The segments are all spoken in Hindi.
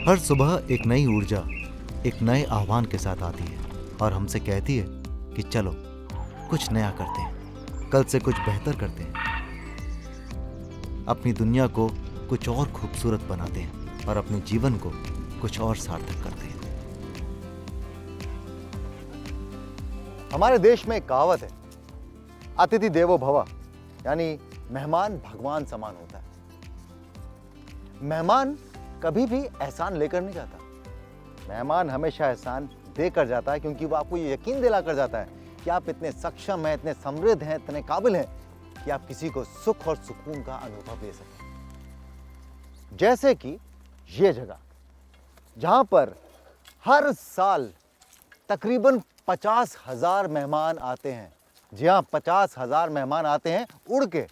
हर सुबह एक नई ऊर्जा, एक नए आह्वान के साथ आती है और हमसे कहती है कि चलो कुछ नया करते हैं, कल से कुछ बेहतर करते हैं, अपनी दुनिया को कुछ और खूबसूरत बनाते हैं और अपने जीवन को कुछ और सार्थक करते हैं। हमारे देश में एक कहावत है, अतिथि देवो भव, यानी मेहमान भगवान समान होता है। मेहमान कभी भी एहसान लेकर नहीं जाता, मेहमान हमेशा एहसान देकर जाता है, क्योंकि वो आपको ये यकीन दिलाकर जाता है कि आप इतने सक्षम हैं, इतने समृद्ध हैं, इतने काबिल हैं कि आप किसी को सुख और सुकून का अनुभव दे सकें। जैसे कि ये जगह जहां पर हर साल तकरीबन 50,000 मेहमान आते हैं। जी हाँ, 50,000 मेहमान आते हैं उड़ के।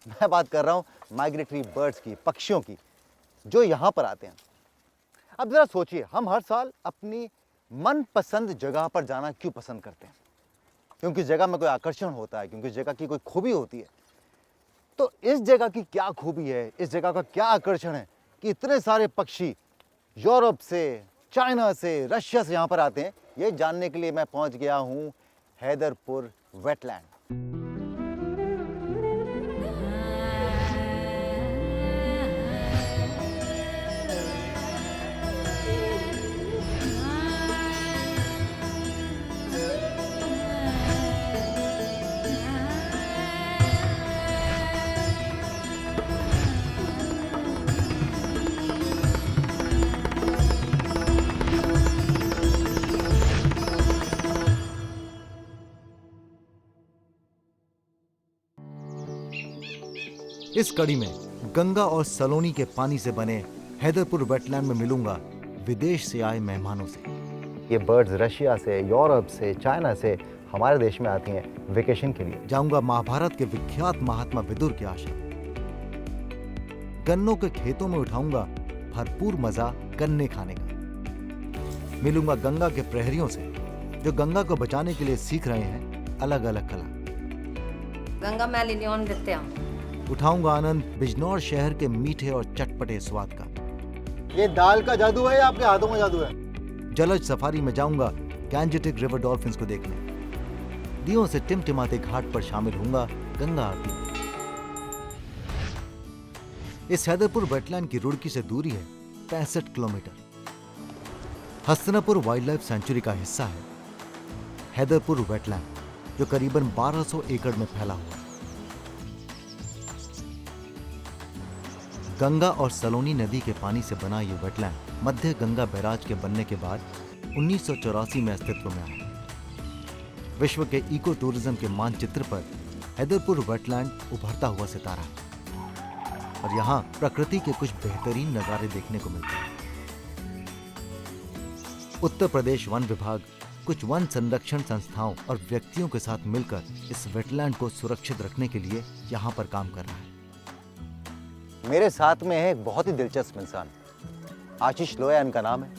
मैं बात कर रहा हूं माइग्रेटरी बर्ड्स की, पक्षियों की, जो यहां पर आते हैं। अब जरा सोचिए, हम हर साल अपनी मनपसंद जगह पर जाना क्यों पसंद करते हैं? क्योंकि इस जगह में कोई आकर्षण होता है, क्योंकि इस जगह की कोई खूबी होती है। तो इस जगह की क्या खूबी है, इस जगह का क्या आकर्षण है कि इतने सारे पक्षी यूरोप से, चाइना से, रशिया से यहां पर आते हैं? ये जानने के लिए मैं पहुंच गया हूं हैदरपुर वेटलैंड। इस कड़ी में गंगा और सलोनी के पानी से बने हैदरपुर वेटलैंड में मिलूंगा विदेश से आए मेहमानों से। ये बर्ड्स रशिया से, यूरोप से, चाइना से हमारे देश में आती हैं वेकेशन के लिए। जाऊंगा महाभारत के विख्यात महात्मा विदुर के आश्रम। गन्नों के खेतों में उठाऊंगा भरपूर मजा गन्ने खाने का। मिलूंगा गंगा के प्रहरियों से जो गंगा को बचाने के लिए सीख रहे हैं अलग अलग कला। गंगा मैलिनियन नृत्य। उठाऊंगा आनंद बिजनौर शहर के मीठे और चटपटे स्वाद का। ये दाल का जादू है या आपके हाथों में जादू है? जलज सफारी में जाऊंगा गैंजेटिक रिवर डॉल्फिन्स को देखने। दियों से टिमटिमाते घाट पर शामिल होऊंगा गंगा आरती में। इस हैदरपुर वेटलैंड की रुड़की से दूरी है 65 kilometre. Hastinapur wild life sanctuary का हिस्सा है हैदरपुर वेटलैंड, जो करीबन 1200 एकड़ में फैला हुआ है। गंगा और सलोनी नदी के पानी से बना ये वेटलैंड मध्य गंगा बैराज के बनने के बाद 1984 में अस्तित्व में आया। विश्व के इको टूरिज्म के मानचित्र पर हैदरपुर वेटलैंड उभरता हुआ सितारा है और यहाँ प्रकृति के कुछ बेहतरीन नजारे देखने को मिलते हैं। उत्तर प्रदेश वन विभाग कुछ वन संरक्षण संस्थाओं और व्यक्तियों के साथ मिलकर इस वेटलैंड को सुरक्षित रखने के लिए यहाँ पर काम कर रहा है। मेरे साथ में है एक बहुत ही दिलचस्प इंसान, आशीष लोया इनका नाम है।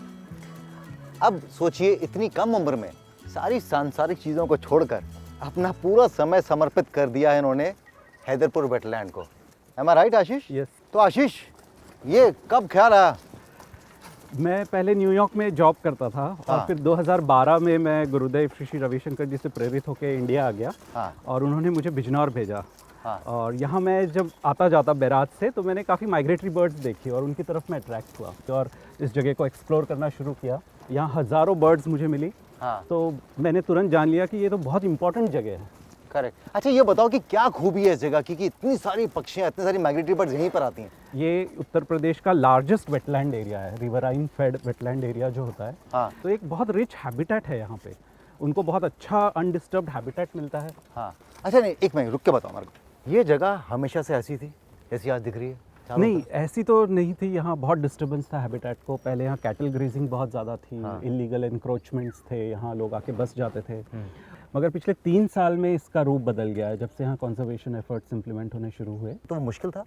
अब सोचिए, इतनी कम उम्र में सारी सांसारिक चीज़ों को छोड़कर अपना पूरा समय समर्पित कर दिया है इन्होंने हैदरपुर वेटलैंड को। Am I right, Ashish? Yes. तो आशीष, ये कब ख्याल आया? मैं पहले न्यूयॉर्क में जॉब करता था और फिर 2012 में मैं गुरुदेव श्री रविशंकर जी से प्रेरित होकर इंडिया आ गया। और उन्होंने मुझे बिजनौर भेजा। और यहाँ मैं जब आता जाता बैराज से तो मैंने काफ़ी माइग्रेटरी बर्ड्स देखी और उनकी तरफ मैं अट्रैक्ट हुआ और इस जगह को एक्सप्लोर करना शुरू किया। यहाँ हज़ारों बर्ड्स मुझे मिली। तो मैंने तुरंत जान लिया कि ये तो बहुत इंपॉर्टेंट जगह है। करेक्ट। अच्छा, ये बताओ कि क्या खूबी है इस जगह की कि इतनी सारी पक्षियाँ, इतनी सारी माइग्रेटरी बर्ड्स यहीं पर आती हैं? ये उत्तर प्रदेश का लार्जेस्ट वेटलैंड एरिया है, रिवराइन फेड वेटलैंड एरिया जो होता है। तो एक बहुत रिच हैबिटेट है यहाँ पे, उनको बहुत अच्छा अनडिस्टर्ब्ड हैबिटेट मिलता है। अच्छा, नहीं, एक मिनट रुक के बताओ मेरे को, ये जगह हमेशा से ऐसी थी जैसी आज दिख रही है? नहीं, ऐसी तो नहीं थी। यहाँ बहुत डिस्टर्बेंस था हैबिटेट को। पहले यहाँ कैटल ग्रेजिंग बहुत ज़्यादा थी, इलीगल इंक्रोचमेंट्स थे, यहाँ लोग आके बस जाते थे। मगर पिछले 3 साल में इसका रूप बदल गया है जब से यहाँ कंजर्वेशन एफर्ट्स इम्प्लीमेंट होने शुरू हुए। तो मुश्किल था?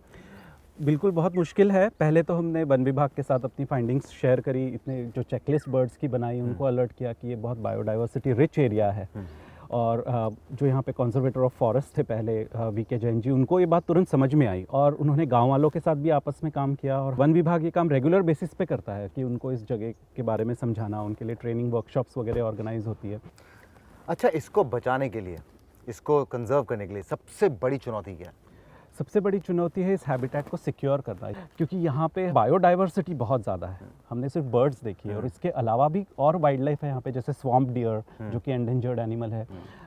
बिल्कुल बहुत मुश्किल है। पहले तो हमने वन विभाग के साथ अपनी फाइंडिंग्स शेयर करी, इतने जो चेकलिस्ट बर्ड्स की बनाई, उनको अलर्ट किया कि ये बहुत बायोडाइवर्सिटी रिच एरिया है और जो यहाँ पे कंजर्वेटर ऑफ फॉरेस्ट थे पहले वीके जैन जी, उनको ये बात तुरंत समझ में आई और उन्होंने गांव वालों के साथ भी आपस में काम किया। और वन विभाग ये काम रेगुलर बेसिस पे करता है कि उनको इस जगह के बारे में समझाना, उनके लिए ट्रेनिंग वर्कशॉप्स वगैरह ऑर्गेनाइज होती है। अच्छा, इसको बचाने के लिए, इसको कंजर्व करने के लिए सबसे बड़ी चुनौती क्या है? सबसे बड़ी चुनौती है इस हैबिटेट को सिक्योर करना, क्योंकि यहाँ पे बायोडाइवर्सिटी बहुत ज़्यादा है। हमने सिर्फ बर्ड्स देखी है और इसके अलावा भी और वाइल्ड लाइफ है यहाँ पे, जैसे स्वैम्प डियर जो कि एंडेंजर्ड एनिमल है।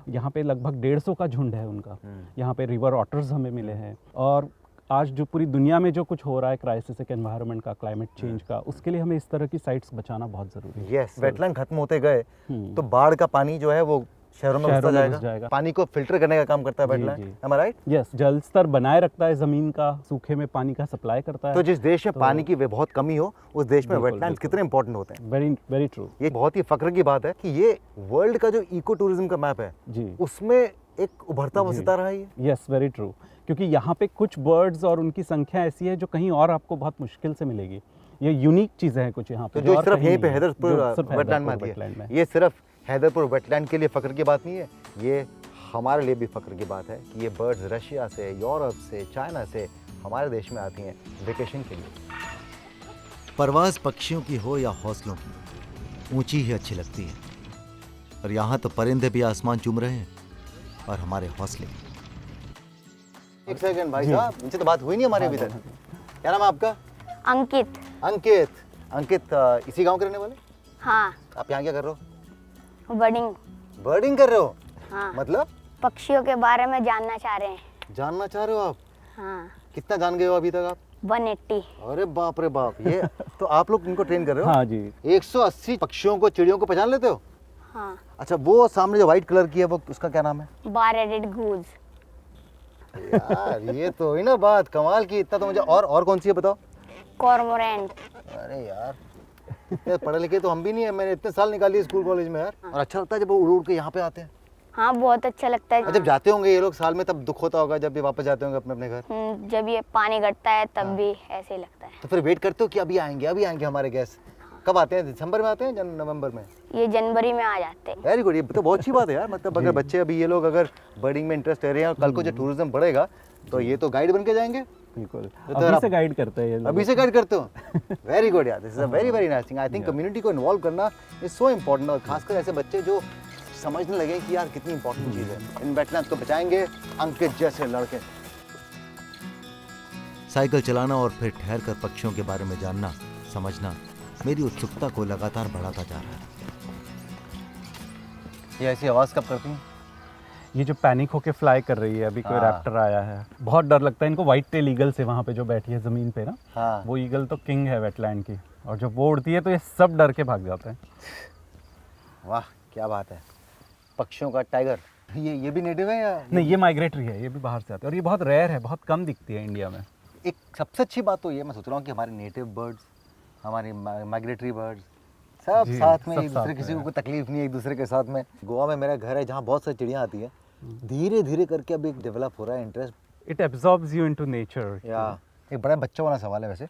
यहाँ पे लगभग 150 का झुंड है उनका। यहाँ पे रिवर ऑटर्स हमें मिले हैं। और आज जो पूरी दुनिया में जो कुछ हो रहा है क्राइसिस एनवायरनमेंट का, क्लाइमेट चेंज का, उसके लिए हमें इस तरह की साइट्स बचाना बहुत ज़रूरी है। यस, वेटलैंड खत्म होते गए तो बाढ़ का पानी जो है वो शहरों में घुसता जाएगा। पानी को फिल्टर करने का काम करता है wetland, am I right? Yes, जल स्तर बनाए रखता है ज़मीन का, सूखे में पानी का सप्लाई करता है। तो जिस देश में पानी की बहुत कमी हो, उस देश में वेटलैंड्स कितने इंपॉर्टेंट होते हैं। Very very true. ये बहुत ही फख्र की बात है कि ये वर्ल्ड का जो इको टूरिज्म का मैप है जी, उसमें एक उभरता हुआ सितारा है ये। Yes, very true. क्योंकि यहाँ पे कुछ बर्ड्स और उनकी संख्या ऐसी है जो कहीं और आपको बहुत मुश्किल से मिलेगी। ये यूनिक चीज़ें हैं कुछ यहाँ पे, तो जो सिर्फ यहीं पे हैदरपुर वेटलैंड में आती है। ये सिर्फ हैदरपुर वेटलैंड के लिए फख्र की बात नहीं है, ये हमारे लिए भी फख्र की बात है कि ये बर्ड्स रशिया से, यूरोप से, चाइना से हमारे देश में आती हैं वेकेशन के लिए। परवाज़ पक्षियों की हो या हौसलों की, ऊंची ही अच्छी लगती है। और यहाँ तो परिंदे भी आसमान चूम रहे हैं और हमारे हौसले। एक सेकंड भाई साहब, इनसे तो बात हुई नहीं हमारे अभी तक। क्या नाम है आपका? अंकित। अंकित। अंकित इसी गांव के रहने वाले? हाँ। आप यहाँ क्या कर रहे हो? बर्डिंग। बर्डिंग कर रहे हो? हाँ। मतलब पक्षियों के बारे में जानना चाह रहे हैं। जानना चाह रहे हो आप? हाँ। कितना जान गए हो अभी तक आप? 180। अरे बाप रे बाप, ये तो आप लोग इनको ट्रेन कर रहे हो? हाँ जी। 180 पक्षियों को, चिड़ियों को पहचान लेते हो? हाँ। अच्छा, वो सामने जो व्हाइट कलर की है वो उसका क्या नाम है? बार-हेडेड गूज। यार ये तो हुई ना बात कमाल की। इतना तो मुझे और कौन सी है बताओ? कॉर्मोरेंट। अरे यार, इतने पढ़े लिखे तो हम भी नहीं है। मैंने इतने साल निकाली स्कूल कॉलेज में यार। और अच्छा लगता है जब वो उड़ उड़ के यहाँ पे आते हैं। हाँ, बहुत अच्छा लगता है। जब जाते होंगे ये लोग साल में, तब दुख होता होगा जब ये वापस जाते होंगे अपने अपने घर। जब ये पानी घटता है तब भी ऐसे ही लगता है। तो फिर वेट करते हो कि अभी आएंगे हमारे गेस्ट? कब आते हैं? दिसंबर में आते हैं, नवंबर में? ये जनवरी में आ जाते हैं। वेरी गुड, ये तो बहुत अच्छी बात है यार। मतलब अगर बच्चे अभी ये लोग अगर बर्डिंग में इंटरेस्ट ले रहे हैं और कल को जो टूरिज्म बढ़ेगा तो ये तो गाइड बन के जाएंगे। बिल्कुल, तो अभी से गाइड करते हैं ये लोग। अभी से गाइड करते हो? वेरी गुड यार, this is a very very nice thing. I think community को इन्वॉल्व करना इज सो इम्पोर्टेंट, और खासकर ऐसे बच्चे जो समझने लगे कि यार कितनी इंपॉर्टेंट चीज़ है। इन वेटलैंड्स को बचाएंगे अंकित जैसे लड़के। साइकिल चलाना और फिर ठहर कर पक्षियों के बारे में जानना, समझना मेरी उत्सुकता को लगातार बढ़ाता जा रहा है। ये ऐसी आवाज़ कब करती हैं? ये जो पैनिक होके फ्लाई कर रही है, अभी कोई हाँ। रैप्टर आया है, बहुत डर लगता है इनको। व्हाइट टेल ईगल से वहाँ पे जो बैठी है ज़मीन पे ना, हाँ। वो ईगल तो किंग है वेटलैंड की, और जब वो उड़ती है तो ये सब डर के भाग जाते हैं। वाह क्या बात है। पक्षियों का टाइगर, ये भी नेटिव है या? नहीं, ये माइग्रेटरी है, ये भी बाहर से आते हैं और ये बहुत रेयर है, बहुत कम दिखती है इंडिया में। एक सबसे अच्छी बात तो ये मैं सोच रहा हूँ कि हमारे नेटिव बर्ड्स, हमारे माइग्रेटरी बर्ड्स सब जी, साथ में, सब एक साथ दूसरे में किसी है। को कोई तकलीफ नहीं है एक दूसरे के साथ में। गोवा में मेरा घर है जहाँ बहुत सारी चिड़ियाँ आती है। धीरे धीरे करके अब एक डेवलप हो रहा है interest. It absorbs you into nature. या एक बड़ा बच्चा वाला सवाल है वैसे,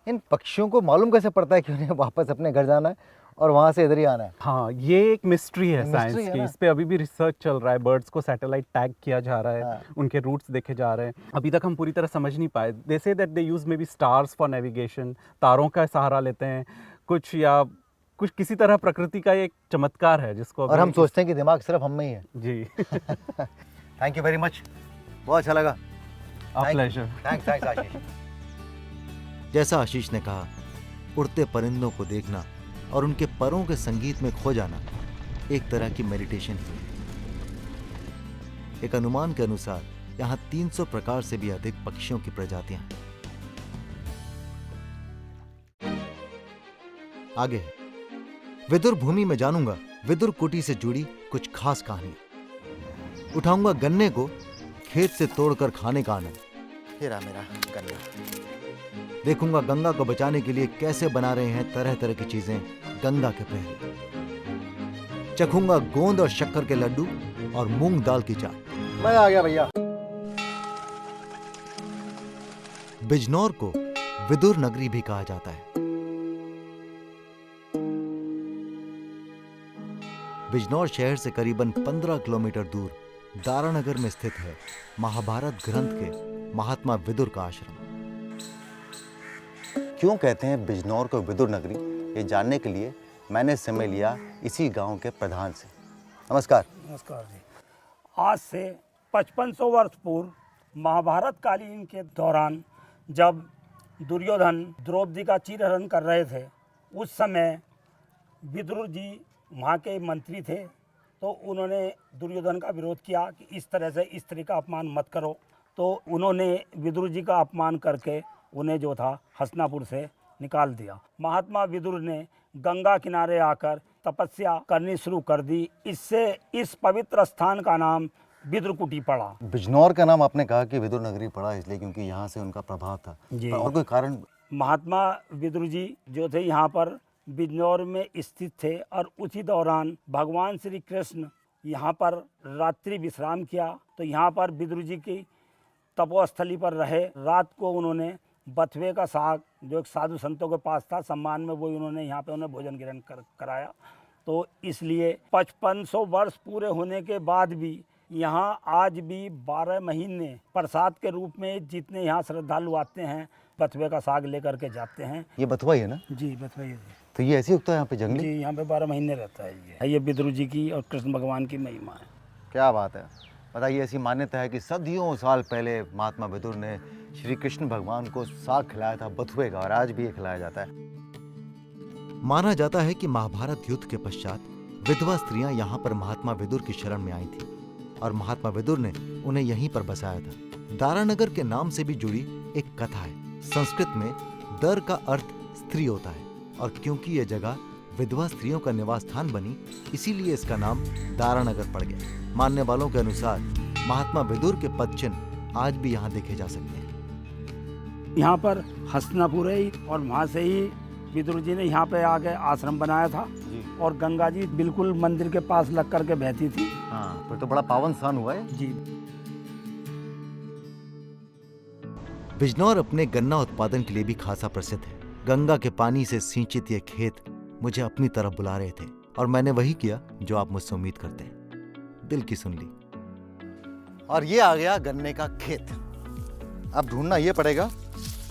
इन पक्षियों को मालूम कैसे पड़ता है कि उन्हें वापस अपने घर जाना है और वहाँ से इधर ही आना है? हाँ, ये एक मिस्ट्री है साइंस mystery है की। ना? इस पे अभी भी रिसर्च चल रहा है। बर्ड्स को सैटेलाइट टैग किया जा रहा है, हाँ। उनके रूट्स देखे जा रहे हैं। अभी तक हम पूरी तरह समझ नहीं पाए। They say that they use may be stars for navigation, तारों का सहारा लेते हैं कुछ, या कुछ किसी तरह प्रकृति का एक चमत्कार है जिसको और हम सोचते हैं कि दिमाग सिर्फ हम में ही है। जी। थैंक यू वेरी मच, बहुत अच्छा लगा। प्लेजर। थैंक्स आशीष। जैसा आशीष ने कहा, उड़ते परिंदों को देखना और उनके परों के संगीत में खो जाना एक तरह की मेडिटेशन ही है। एक अनुमान के अनुसार यहाँ 300 प्रकार से भी अधिक पक्षियों की प्रजातियां हैं। आगे है, विदुर भूमि में जानूंगा विदुर कुटी से जुड़ी कुछ खास कहानी। उठाऊंगा गन्ने को खेत से तोड़कर खाने का आनंद। मेरा गन्ना। देखूंगा गंगा को बचाने के लिए कैसे बना रहे हैं तरह तरह की चीजें गंगा के प्रहरी। चखूंगा गोंद और शक्कर के लड्डू और मूंग दाल की चाट। मैं आ गया भैया। बिजनौर को विदुर नगरी भी कहा जाता है। बिजनौर शहर से करीबन 15 किलोमीटर दूर दारानगर में स्थित है महाभारत ग्रंथ के महात्मा विदुर का आश्रम। क्यों कहते हैं बिजनौर को विदुर नगरी, ये जानने के लिए मैंने समय लिया इसी गांव के प्रधान से। नमस्कार। नमस्कार जी। आज से 5500 वर्ष पूर्व महाभारत कालीन के दौरान जब दुर्योधन द्रौपदी का चीरहरण कर रहे थे, उस समय विदुर जी वहाँ के मंत्री थे, तो उन्होंने दुर्योधन का विरोध किया कि इस तरह से स्त्री का अपमान मत करो। तो उन्होंने विदुर जी का अपमान करके उन्हें जो था हस्तिनापुर से निकाल दिया। महात्मा विदुर ने गंगा किनारे आकर तपस्या करनी शुरू कर दी। इससे इस पवित्र स्थान का नाम विदुरकुटी पड़ा। बिजनौर का नाम आपने कहा कि विदुर नगरी पड़ा इसलिए क्योंकि यहाँ से उनका प्रभाव था जी। और कोई कारण? महात्मा विदुर जी जो थे यहाँ पर बिजनौर में स्थित थे और उसी दौरान भगवान श्री कृष्ण यहाँ पर रात्रि विश्राम किया। तो यहाँ पर विदुर जी की तपोस्थली पर रहे। रात को उन्होंने बथुए का साग जो एक साधु संतों के पास था, सम्मान में वो उन्होंने यहाँ पे उन्हें भोजन ग्रहण कराया। तो इसलिए 5500 वर्ष पूरे होने के बाद भी यहाँ आज भी 12 महीने प्रसाद के रूप में जितने यहाँ श्रद्धालु आते हैं बथुए का साग लेकर के जाते हैं। ये बथुआ ही है ना? जी बथुआ ही। तो ये ऐसे उगता है यहाँ पे जंगली? जी यहाँ पे 12 महीने रहता है। ये विदुर जी की और कृष्ण भगवान की महिमा है। क्या बात है। बताइए, ऐसी मान्यता है कि सदियों साल पहले महात्मा विदुर ने श्री कृष्ण भगवान को साग खिलाया था बथुए का, और आज भी ये खिलाया जाता है। माना जाता है कि महाभारत युद्ध के पश्चात विधवा स्त्रियां यहाँ पर महात्मा विदुर की शरण में आई थी और महात्मा विदुर ने उन्हें यहीं पर बसाया था। दारानगर के नाम से भी जुड़ी एक कथा है। संस्कृत में दर का अर्थ स्त्री होता है और क्योंकि यह जगह विधवा स्त्रियों का निवास स्थान बनी, इसीलिए इसका नाम दारानगर पड़ गया। मानने वालों के अनुसार महात्मा विदुर के पदचिन्ह आज भी यहाँ देखे जा सकते हैं। यहाँ पर हस्तिनापुर है और वहाँ से ही विदुर जी ने यहाँ पे आके आश्रम बनाया था और गंगा जी बिल्कुल मंदिर के पास लग करके बहती थी। हाँ, फिर तो बड़ा पावन स्थान हुआ है जी। बिजनौर अपने गन्ना उत्पादन के लिए भी खासा प्रसिद्ध है। गंगा के पानी से सिंचित ये खेत मुझे अपनी तरफ बुला रहे थे और मैंने वही किया जो आप मुझसे उम्मीद करते हैं, दिल की सुन ली। और ये आ गया गन्ने का खेत। अब ढूंढना ये पड़ेगा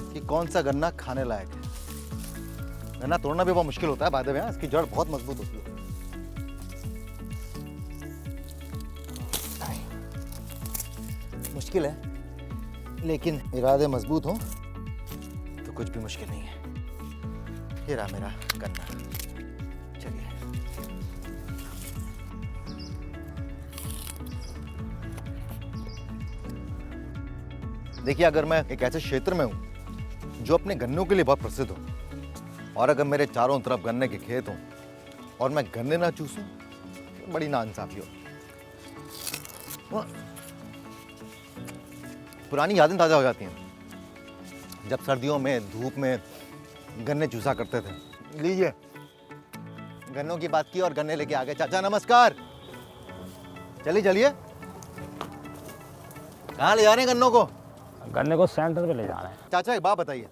कि कौन सा गन्ना खाने लायक है। गन्ना तोड़ना भी बहुत मुश्किल होता है, बाय द वे, इसकी जड़ बहुत मजबूत होती है। मुश्किल है, लेकिन इरादे मजबूत हो तो कुछ भी मुश्किल नहीं है। ये रहा मेरा गन्ना। चलिए, देखिए, अगर मैं एक ऐसे क्षेत्र में हूं जो अपने गन्नों के लिए बहुत प्रसिद्ध हो और अगर मेरे चारों तरफ गन्ने के खेत हों और मैं गन्ने ना चूसूं तो बड़ी नाइंसाफी हो। पुरानी यादें ताज़ा हो जाती हैं जब सर्दियों में धूप में गन्ने चूसा करते थे। लीजिए, गन्नों की बात की और गन्ने लेके आ गए। चाचा नमस्कार। चलिए चलिए, कहाँ ले जा रहे हैं गन्नों को? गन्ने को सेंटर पे ले जा रहे हैं। चाचा एक बात बताइए,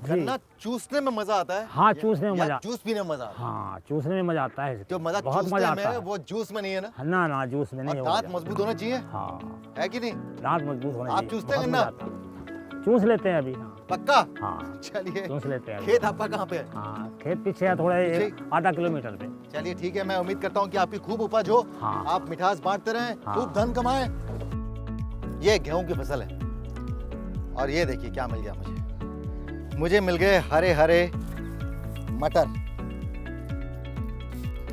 गन्ना चूसने में मजा आता है? हाँ, चूसने में मजा। जूस पीने में मजा आता है? हाँ, चूसने में मजा आता है। जो मजा बहुत मजा आता है, वो जूस में नहीं है ना? ना ना, जूस में नहीं। और दांत मजबूत होना चाहिए, हाँ, है कि नहीं? दांत मजबूत होने आप चूसते हैं गन्ना? चूस लेते हैं अभी। पक्का? हाँ, चलिए, चूस लेते हैं। खेत आपका कहाँ पे है? हाँ, खेत पीछे है, थोड़ा आधा किलोमीटर पे। चलिए ठीक है, मैं उम्मीद करता हूँ कि आपकी खूब उपज हो। हाँ। आप मिठास बांटते रहें, हाँ। खूब धन कमाएं। ये गेहूं की फसल है और ये देखिए क्या मिल गया मुझे मिल गए हरे हरे मटर।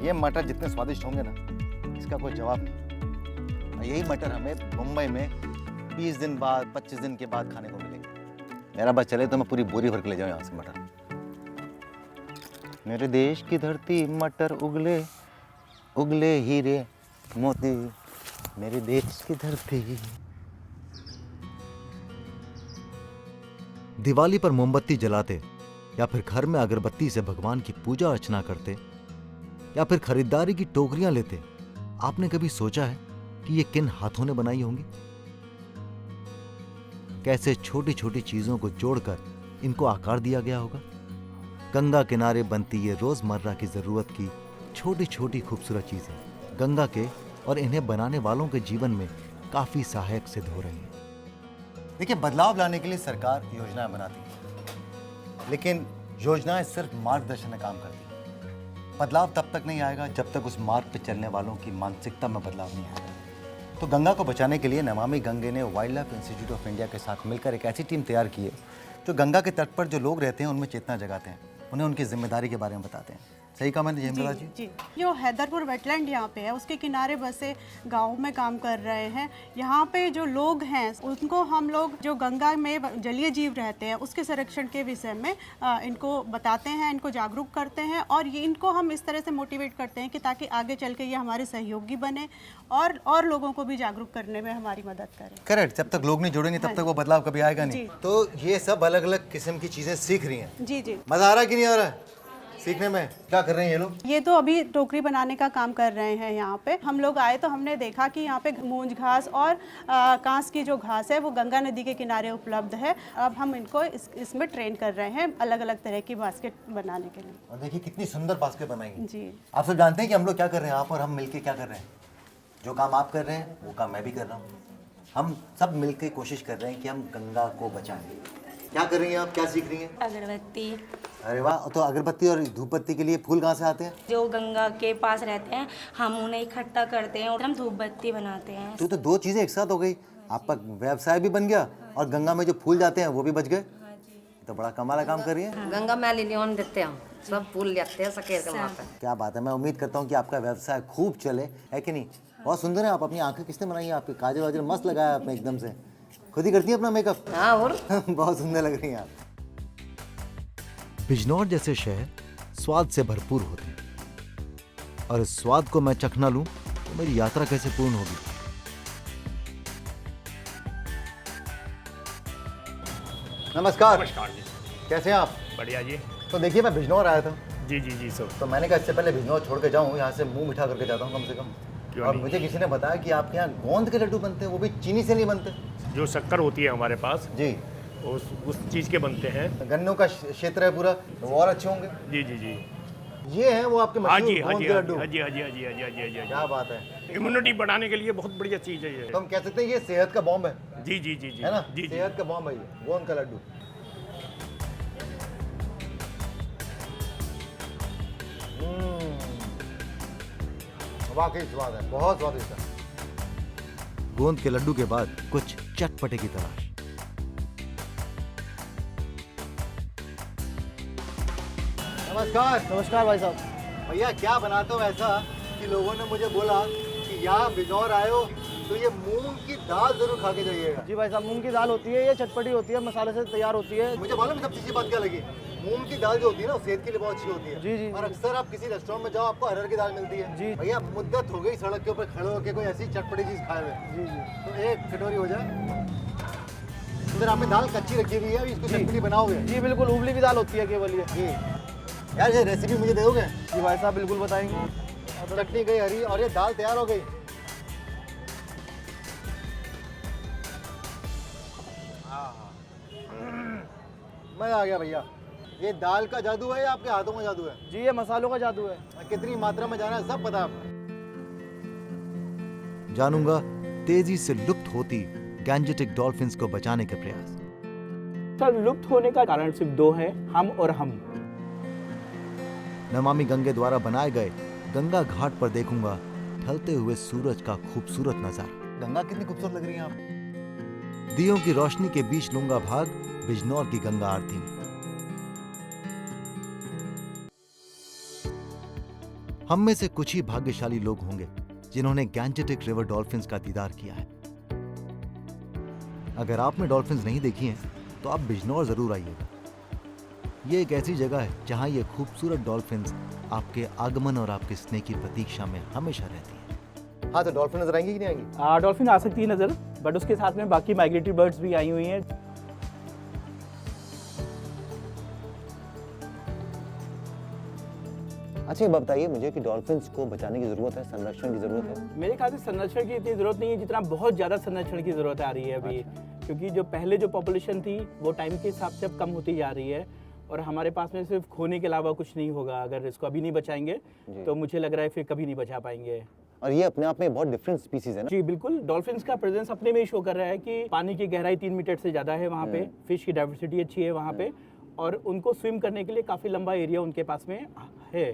ये मटर जितने स्वादिष्ट होंगे ना, इसका कोई जवाब नहीं। और यही मटर हमें मुंबई में 20 दिन बाद 25 दिन के बाद खाने को मिलेंगे। मेरा बस चले तो मैं पूरी बोरी भर के ले जाऊँ यहाँ से मटर। मेरे देश की धरती मटर उगले उगले हीरे मोती, मेरे देश की धरती। दिवाली पर मोमबत्ती जलाते या फिर घर में अगरबत्ती से भगवान की पूजा अर्चना करते या फिर खरीदारी की टोकरियां लेते, आपने कभी सोचा है कि ये किन हाथों ने बनाई होंगी? कैसे छोटी छोटी चीजों को जोड़कर इनको आकार दिया गया होगा। गंगा किनारे बनती ये रोजमर्रा की जरूरत की छोटी छोटी खूबसूरत चीजें गंगा के और इन्हें बनाने वालों के जीवन में काफी सहायक सिद्ध हो रही हैं। देखिए, बदलाव लाने के लिए सरकार योजनाएं बनाती है, लेकिन योजनाएं सिर्फ मार्गदर्शन में काम करती हैं। बदलाव तब तक नहीं आएगा जब तक उस मार्ग पर चलने वालों की मानसिकता में बदलाव नहीं आएगा। तो गंगा को बचाने के लिए नमामि गंगे ने wild life institute of India के साथ मिलकर एक ऐसी टीम तैयार की है जो गंगा के तट पर जो लोग रहते हैं उनमें चेतना जगाते हैं, उन्हें उनकी जिम्मेदारी के बारे में बताते हैं। सही कहा मैंने जयेंद्रा जी? जी, जो हैदरपुर वेटलैंड यहाँ पे है, उसके किनारे बसे गांव में काम कर रहे हैं। यहाँ पे जो लोग हैं उनको हम लोग जो गंगा में जलीय जीव रहते हैं उसके संरक्षण के विषय में इनको बताते हैं, इनको जागरूक करते हैं और ये इनको हम इस तरह से मोटिवेट करते हैं कि ताकि आगे चल के ये हमारे सहयोगी बने और लोगों को भी जागरूक करने में हमारी मदद करें। करेक्ट, जब तक लोग नहीं जुड़ेंगे तब तक वो बदलाव कभी आएगा नहीं। तो ये सब अलग अलग किस्म की चीजें सीख रही हैं। जी जी। मजा आ रहा है कि नहीं आ रहा है सीखने में? क्या कर रहे हैं ये लोग? ये तो अभी टोकरी बनाने का काम कर रहे हैं यहाँ पे। हम लोग आए तो हमने देखा कि यहाँ पे मूंज घास और कांस की जो घास है वो गंगा नदी के किनारे उपलब्ध है। अब हम इनको इसमें ट्रेन कर रहे हैं अलग अलग तरह की बास्केट बनाने के लिए। और देखिए कितनी सुंदर बास्केट बनाई है। जी। आप सब जानते हैं कि हम लोग क्या कर रहे हैं? आप और हम मिलके क्या कर रहे हैं? जो काम आप कर रहे हैं वो काम मैं भी कर रहा हूँ। हम सब मिलकर कोशिश कर रहे हैं कि हम गंगा को बचाएं। क्या कर रही हैं आप? क्या सीख रही हैं? अगरबत्ती। अरे वाह, तो अगरबत्ती और धूप बत्ती के लिए फूल कहाँ से आते हैं? जो गंगा के पास रहते हैं हम उन्हें इकट्ठा करते हैं और हम धूप बत्ती बनाते हैं। तो दो चीजें एक साथ हो गई, आपका व्यवसाय भी बन गया और गंगा में जो फूल जाते हैं वो भी बच गए। तो बड़ा कमाल काम कर रही है। गंगा में लिलियन देते हैं, सब फूल लेते हैं सकेर के माथे। क्या बात है, मैं उम्मीद करता हूँ कि आपका व्यवसाय खूब चले, है कि नहीं? बहुत सुंदर है आप। अपनी आंखें किसने बनाई है? आपके काजल वाजल मस्त लगाया आपने एकदम से। खुद ही करती है अपना मेकअप? हाँ, और बहुत सुंदर लग रही हैं आप। बिजनौर जैसे शहर स्वाद से भरपूर होते हैं और इस स्वाद को मैं चखना लूं तो मेरी यात्रा कैसे पूर्ण होगी। नमस्कार। नमस्कार जी। कैसे हैं आप? बढ़िया जी। तो देखिए, मैं बिजनौर आया था। जी जी जी सर। तो मैंने कहा इससे पहले बिजनौर छोड़ के जाऊँ, यहाँ से मुंह मीठा करके जाता हूँ कम से कम। क्यों और नहीं? मुझे किसी ने बताया कि आपके यहाँ गोंद के लड्डू बनते हैं, वो भी चीनी से नहीं बनते। जो शक्कर होती है हमारे पास जी, उस चीज़ के बनते हैं। गन्नों का क्षेत्र है पूरा, वो और अच्छे होंगे। जी जी जी। ये हैं वो आपके हाँ जी मशहूर हाँ गोंद जी के हाँ लड्डू। जी हाँ जी हाँ जी हाँ जी हाँ जी हाँ जी हाँ क्या जी। बात है। इम्यूनिटी बढ़ाने के लिए बहुत बढ़िया चीज़ है ये। तो हम कह सकते हैं ये सेहत का बॉम्ब है। जी जी जी जी है ना? जी जी। सेहत का बॉम्ब है ये गोंद का लड्डू। वाकई स्वाद है, बहुत स्वादिष्ट है। गोंद के लड्डू के बाद कुछ चटपटे की तलाश। नमस्कार। नमस्कार भाई साहब। भैया, क्या बनाते हो ऐसा कि लोगों ने मुझे बोला कि यहाँ बिजनौर आए हो तो ये मूंग की दाल जरूर खा के जाइएगा। जी भाई साहब, मूंग की दाल होती है, ये चटपटी होती है, मसाले से तैयार होती है। मुझे मालूम है सबसे अच्छी बात क्या लगी। मूंग की दाल जो होती है ना, वो सेहत के लिए बहुत अच्छी होती है। जी, जी, और अक्सर आप किसी रेस्टोरेंट में जाओ, आपको अरहर की दाल मिलती है। जी। भैया, मुद्दत हो गई सड़क के ऊपर खड़े होकर कोई ऐसी चटपटी चीज खाए हुए। जी जी। तो एक कटोरी हो जाए। फिर आपने दाल कच्ची रखी हुई है, अभी इसको चटपटी बनाओगे? जी बिल्कुल, उबली भी दाल होती है केवल ये। जी यार, ये रेसिपी मुझे दे दोगे? जी भाई साहब, बिल्कुल बताएंगे। चटनी गई हरी और ये दाल तैयार हो गई। मजा आ गया भैया। ये दाल का जादू है या आपके हाथों का जादू है? जी, ये मसालों का जादू है। कितनी मात्रा में जाना है सब पता है आपको। जानूंगा तेजी से लुप्त होती गैंजेटिक डॉल्फिन्स को बचाने के प्रयास। सर, लुप्त होने का कारण सिर्फ दो है, हम और हम। नमामि गंगे द्वारा बनाए गए गंगा घाट पर देखूंगा ढलते हुए सूरज का खूबसूरत नजारा। गंगा कितनी खूबसूरत लग रही है आप। दियों की रोशनी के बीच लूंगा भाग बिजनौर की गंगा आरती में। हम में से कुछ ही भाग्यशाली लोग होंगे जिन्होंने गैंजेटिक रिवर डॉल्फिन्स का दीदार किया है। अगर आपने डॉल्फिन्स नहीं देखी हैं तो आप बिजनौर जरूर आइएगा। ये एक ऐसी जगह है जहां ये खूबसूरत डॉल्फिन्स आपके आगमन और आपके स्नेह की प्रतीक्षा में हमेशा रहती है। हाँ, तो डॉल्फिन नजर आएंगी कि नहीं आएंगी? डॉल्फिन आ सकती है नज़र, बट उसके साथ में बाकी माइग्रेटरी बर्ड्स भी आई हुई हैं। अच्छा, ये बताइए मुझे कि डॉल्फिन्स को बचाने की जरूरत है, संरक्षण की जरूरत है? मेरे ख्याल से संरक्षण की इतनी ज़रूरत नहीं है जितना बहुत ज़्यादा संरक्षण की ज़रूरत आ रही है अभी। क्योंकि जो पहले जो पॉपुलेशन थी वो टाइम के हिसाब से अब कम होती जा रही है और हमारे पास में सिर्फ खोने के अलावा कुछ नहीं होगा। अगर इसको अभी नहीं बचाएंगे तो मुझे लग रहा है फिर कभी नहीं बचा पाएंगे। और ये अपने आप में बहुत डिफरेंट स्पीसीज है ना। जी बिल्कुल, डॉल्फिन्स का प्रेजेंस अपने में ही शो कर रहा है कि पानी की गहराई 3 मीटर से ज़्यादा है वहाँ पे, फिश की डाइवर्सिटी अच्छी है वहाँ पे, और उनको स्विम करने के लिए काफ़ी लंबा एरिया उनके पास में है।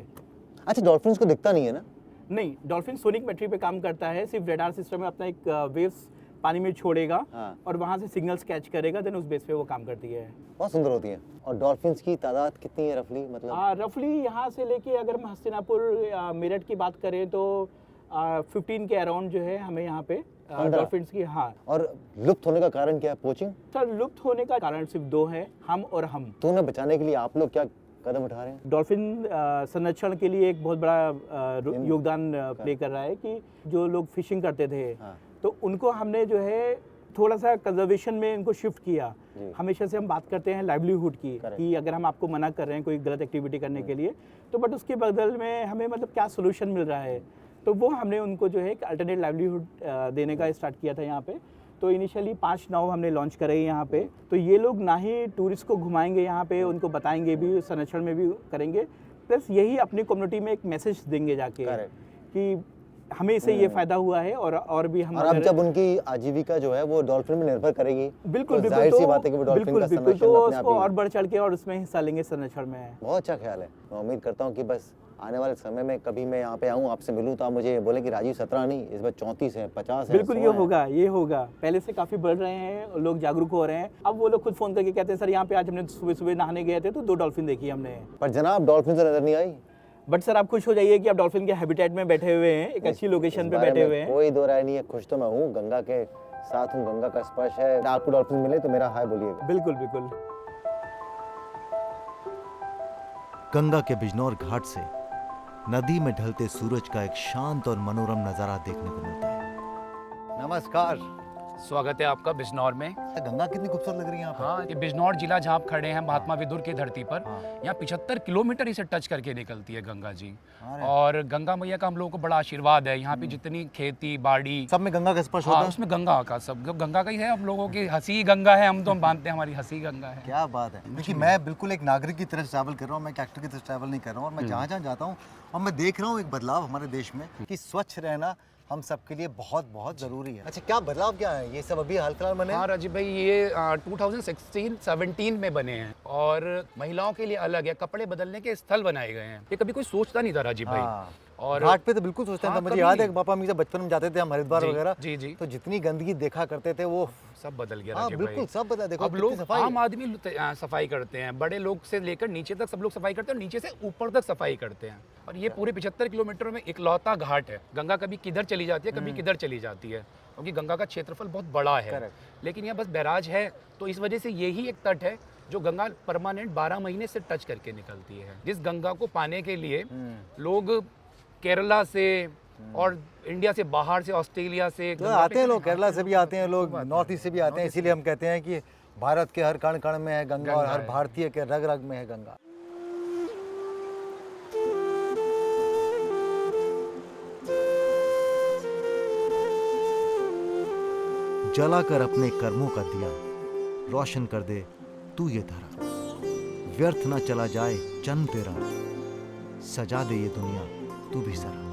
अच्छा, डॉल्फिन्स को दिखता नहीं है ना? नहीं, डॉल्फिन सोनिक बैटरी पे काम करता है, सिर्फ रेडार सिस्टम में अपना एक वेव्स पानी में छोड़ेगा और वहाँ से सिग्नल्स कैच करेगा, देन उस बेस पे वो काम करती है। बहुत सुंदर होती है। और डॉल्फिन्स की तादाद कितनी है रफली, मतलब? रफली यहाँ से लेके अगर हम हस्तिनापुर मेरठ की बात करें तो 15 के अराउंड जो है हमें यहाँ पे डॉल्फिन्स की। हाँ। और लुप्त होने का कारण क्या है? पोचिंग? सर, लुप्त होने का कारण सिर्फ 2 है, हम और हम। तो उन्हें बचाने के लिए आप लोग क्या कदम उठा रहे हैं? डॉल्फिन संरक्षण के लिए एक बहुत बड़ा योगदान प्ले कर रहा है कि जो लोग फिशिंग करते थे तो उनको हमने जो है थोड़ा सा कंजर्वेशन में इनको शिफ्ट किया। हमेशा से हम बात करते हैं लाइवलीहुड की, कि अगर हम आपको मना कर रहे हैं कोई गलत एक्टिविटी करने के लिए तो बट उसके बदल में हमें मतलब क्या सोल्यूशन मिल रहा है, तो वो हमने उनको जो है एक अल्टरनेट लाइवलीहुड देने का स्टार्ट किया था यहाँ पे। तो इनिशियली 5 नाव हमने लॉन्च करे यहाँ पे, तो ये लोग ना ही टूरिस्ट को घुमाएंगे यहाँ पे, उनको बताएंगे भी, संरक्षण में भी करेंगे, प्लस यही अपनी कम्युनिटी में एक मैसेज देंगे जाके कि हमें इससे ये फायदा हुआ है और भी हम। और अब जब उनकी आजीविका जो है वो डॉल्फिन में निर्भर करेगी, बिल्कुल तो जाहिर सी बात है कि वो डॉल्फिन का संरक्षण तो अपने आप उसको ही और बढ़ चढ़ के और उसमें हिस्सा लेंगे संरक्षण में। बहुत अच्छा ख्याल है। मैं उम्मीद करता हूँ कि बस आने वाले समय में कभी मैं यहाँ पे आऊँ, आपसे मिलूँ तो आप मुझे बोले कि राजीव 17 नहीं, इस बार 34 है, 50 है। बिल्कुल, ये होगा। पहले से काफी बढ़ रहे हैं, लोग जागरूक हो रहे हैं। अब वो लोग खुद फोन करके कहते हैं सर यहाँ पे आज हमने सुबह सुबह नहाने गए थे तो 2 डॉल्फिन देखी हमने। पर जनाब डॉल्फिन तो नजर नहीं आई। बट सर आप खुश हो जाइए कि आप डॉल्फिन के हैबिटेट में बैठे हुए हैं, एक अच्छी लोकेशन पे बैठे हुए हैं। कोई दो राय नहीं है, खुश तो मैं हूँ, गंगा के साथ हूँ, गंगा का स्पर्श है। आपको डॉल्फिन मिले तो मेरा हाय बोलिएगा। बिल्कुल बिल्कुल। गंगा के बिजनौर घाट से नदी में ढलते सूरज का एक शांत और मनोरम नजारा देखने को मिलता है। नमस्कार, स्वागत है आपका बिजनौर में। गंगा कितनी खूबसूरत लग रही है यहाँ पर। हाँ, ये बिजनौर जिला जहाँ आप खड़े हैं महात्मा विदुर की धरती पर, यहाँ 75 किलोमीटर इसे टच करके निकलती है गंगा जी। और गंगा मैया का हम लोगों को बड़ा आशीर्वाद है। यहाँ पे जितनी खेती बाड़ी सब में गंगा का स्पर्श होता है। उसमें गंगा का, सब गंगा का ही है। हम लोगों की हंसी गंगा है, हम तो हम मानते हैं हमारी हंसी गंगा है। क्या बात है। देखिए, मैं बिल्कुल एक नागरिक की तरह ट्रैवल कर रहा हूँ, मैं एक एक्टर की तरह ट्रैवल नहीं कर रहा हूँ। और मैं जहाँ जहाँ जाता हूँ और मैं देख रहा हूँ एक बदलाव हमारे देश में कि स्वच्छ रहना हम सबके लिए बहुत बहुत जरूरी है। अच्छा, क्या बदलाव क्या है? ये सब अभी हाल फिलहाल बने? हाँ राजीव भाई, ये 2016-17 में बने हैं और महिलाओं के लिए अलग है, कपड़े बदलने के स्थल बनाए गए हैं। ये कभी कोई सोचता नहीं था राजीव भाई। और घाट पे तो बिल्कुल सोचते हैं। मुझे याद है पापा हम जब बचपन में जाते थे हम हरिद्वार वगैरह, जी तो जितनी गंदगी देखा करते थे वो सब बदल गया। हाँ, बिल्कुल सब बदला। देखो अब लोग, आम आदमी सफाई करते हैं, बड़े लोग से लेकर नीचे तक सब लोग सफाई करते हैं और नीचे से ऊपर तक सफाई करते हैं। और ये पूरे 75 किलोमीटर में इकलौता घाट है। गंगा कभी किधर चली जाती है, कभी किधर चली जाती है, क्योंकि गंगा का क्षेत्रफल बहुत बड़ा है। लेकिन यहाँ बस बैराज है, तो इस वजह से यही एक तट है जो गंगा परमानेंट 12 महीने से टच करके निकलती है। जिस गंगा को पाने के लिए लोग केरला से और इंडिया से बाहर से, ऑस्ट्रेलिया से तो आते हैं लोग, केरला से भी आते हैं लोग, नॉर्थ ईस्ट से भी आते हैं। इसीलिए हम कहते हैं कि भारत के हर कण कण में है गंगा और हर भारतीय के रग रग में है गंगा। जलाकर अपने कर्मों का दिया रोशन कर दे तू ये धरा, व्यर्थ ना चला जाए जन्म तेरा, सजा दे ये दुनिया तू भी सरा।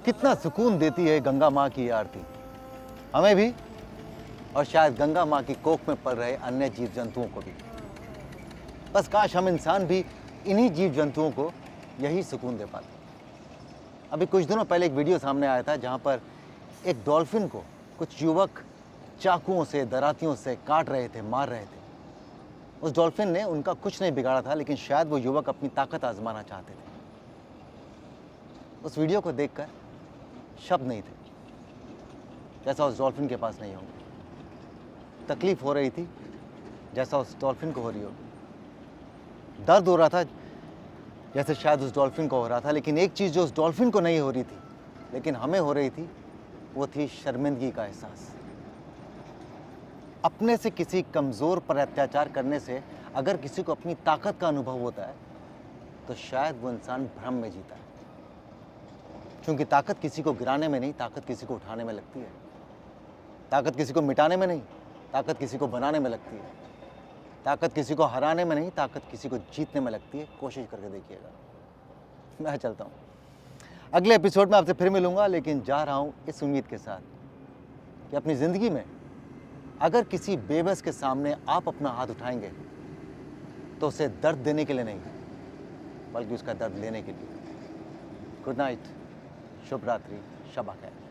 कितना सुकून देती है गंगा माँ की आरती हमें भी, और शायद गंगा माँ की कोख में पल रहे अन्य जीव जंतुओं को भी। बस काश हम इंसान भी इन्हीं जीव जंतुओं को यही सुकून दे पाते। अभी कुछ दिनों पहले एक वीडियो सामने आया था जहाँ पर एक डॉल्फिन को कुछ युवक चाकुओं से, दरातियों से काट रहे थे, मार रहे थे। उस डॉल्फिन ने उनका कुछ नहीं बिगाड़ा था, लेकिन शायद वो युवक अपनी ताकत आजमाना चाहते थे। उस वीडियो को देखकर शब्द नहीं थे, जैसा उस डॉल्फिन के पास नहीं होंगे। तकलीफ हो रही थी जैसा उस डॉल्फिन को हो रही होगी। दर्द हो रहा था जैसे शायद उस डॉल्फिन को हो रहा था। लेकिन एक चीज़ जो उस डॉल्फिन को नहीं हो रही थी लेकिन हमें हो रही थी, वो थी शर्मिंदगी का एहसास। अपने से किसी कमज़ोर पर अत्याचार करने से अगर किसी को अपनी ताकत का अनुभव होता है तो शायद वो इंसान भ्रम में जीता है। क्योंकि ताकत किसी को गिराने में नहीं, ताकत किसी को उठाने में लगती है। ताकत किसी को मिटाने में नहीं, ताकत किसी को बनाने में लगती है। ताकत किसी को हराने में नहीं, ताकत किसी को जीतने में लगती है। कोशिश करके देखिएगा। मैं चलता हूँ, अगले एपिसोड में आपसे फिर मिलूंगा, लेकिन जा रहा हूँ इस उम्मीद के साथ कि अपनी ज़िंदगी में अगर किसी बेबस के सामने आप अपना हाथ उठाएंगे तो उसे दर्द देने के लिए नहीं, बल्कि उसका दर्द लेने के लिए। गुड नाइट, शुभ रात्रि, शब खैर।